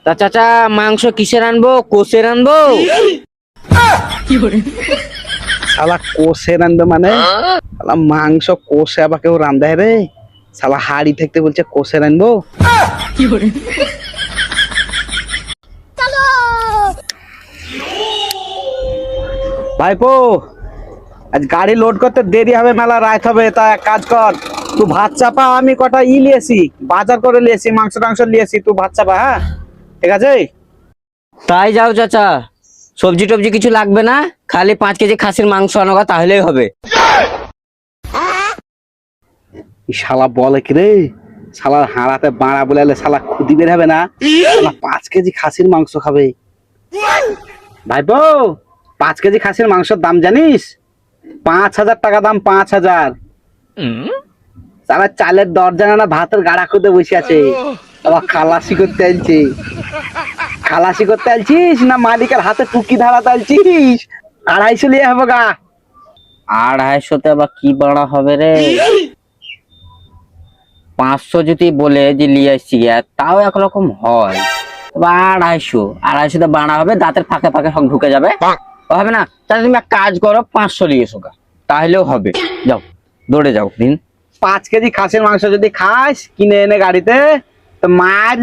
তা চাচা মাংস কিসের আনবো, কোষের আনবো? শালা কোষে রান্ধবে মানে? শালা মাংস কোষে আবার কেউ রান্ধে রে? শালা হাড়ি থাকতে বলছে কোষে রানবো। ভাইপো আজ গাড়ি লোড করতে দেরি হবে, মেলা রাত হবে। তা এক কাজ কর, তুই ভাত চাপা, আমি কটা লিয়েছি, বাজার করে লিয়েছি, মাংস টাংস লিয়েছি, তুই ভাত চাপা। হ্যাঁ ঠিক আছে। তাই যাও চাচা, সবজি টবজি কিছু লাগবে না, খালি 5 কেজি খাসির মাংস আনোগা তাহলেই হবে। শালা বলে কি রে, শালার হাড়াতে বাড়া বলে শালা খুদি বের হবে না? শালা 5 কেজি খাসির মাংস খাবে। ভাইপো 5 কেজি খাসির মাংসের দাম জানিস? 5,000 টাকা দাম, 5,000। শালা চালের দরজা না ভাতের গাড়া খুঁজে বসে আছে। আবার খালাসি করতে আলছে। খালাসি করতে আলছিস না মালিকের হাতে টুকি ধারাতে আলছিস? 250 লিয়ে হবে গা। 250তে আবার কি বাড়া হবে রে? 500 যদি বলে যে নিয়ে আসছি তাও একরকম হয়। 250তে বাড়া হবে, দাঁতের ফাঁকে ফাঁকে সব ঢুকে যাবে, হবে না? তাহলে তুমি এক কাজ করো, 500 নিয়ে এসো গা, তাহলেও হবে। যাও দৌড়ে যাও দিন। 5 কেজি খাসির মাংস যদি খাস কিনে এনে গাড়িতে, তো মার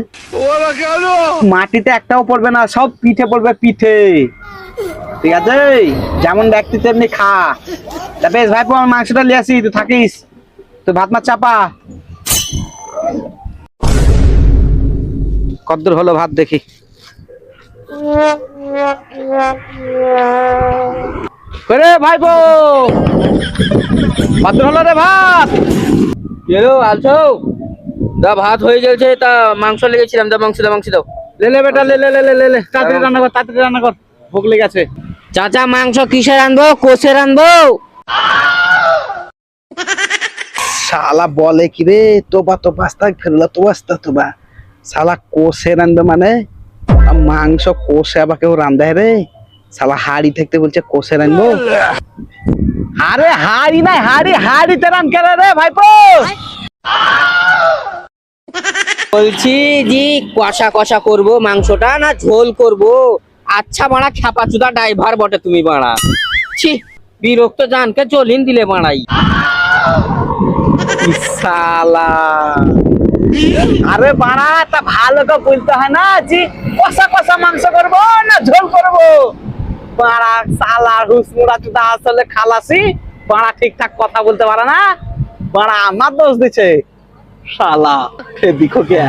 মাটিতে একটাও পড়বে না, সব পিঠে পড়বে, পিঠে। ঠিক আছে, যেমন ব্যক্তি তেমনি খা। তা বেশ ভাইপো, আমার মাংসটা নিয়ে আসি, তুই থাকিস, তুই ভাত মাছ চাপা। কদ্দূর হলো ভাত দেখি। রে ভাইপো, কদ্দূর হলো রে ভাত? এলো আলছো দা, ভাত হয়ে গেছে, তা মাংস লেগেছিলাম, দা মাংস দাও, মাংস দাও। লে লে বেটা, লে লে লে লে লে, তাড়াতাড়ি রান্না কর, তাড়াতাড়ি রান্না কর, ভোগ লেগে আছে। চাচা মাংস কিসের আনবো, কোষের আনবো? শালা বলে কি রে, তোবা তোবা আস্তাক ফিরলা, তোবা আস্তা তোবা। শালা কোষে রান্ধবে মানে? মাংস কোষে আবার কেউ রান্ধে রে? শালা হাড়ি থাকতে বলছে কোষে রানবো। আরে হাড়ি নাই, হাড়িতে রান কেন রে ভাইপো? বলছি জি, কষা কষা করবো মাংসটা না ঝোল করবো? আচ্ছা বাড়া খ্যাপাচুদা ড্রাইভার বটে তুমি বাড়া, ছি বিরক্ত জানকে চলিন দিলে বাড়াই। শালা আরে বাড়া, তা ভালো করে বলতে হয় না জি কষা কষা মাংস করবো না ঝোল করবো? বাড়া শালা হুসমুড়া চুদা, আসলে খালাসি বাড়া, ঠিকঠাক কথা বলতে পারে না বাড়া, আমার দোষ দিচ্ছে শালা। দেখো কে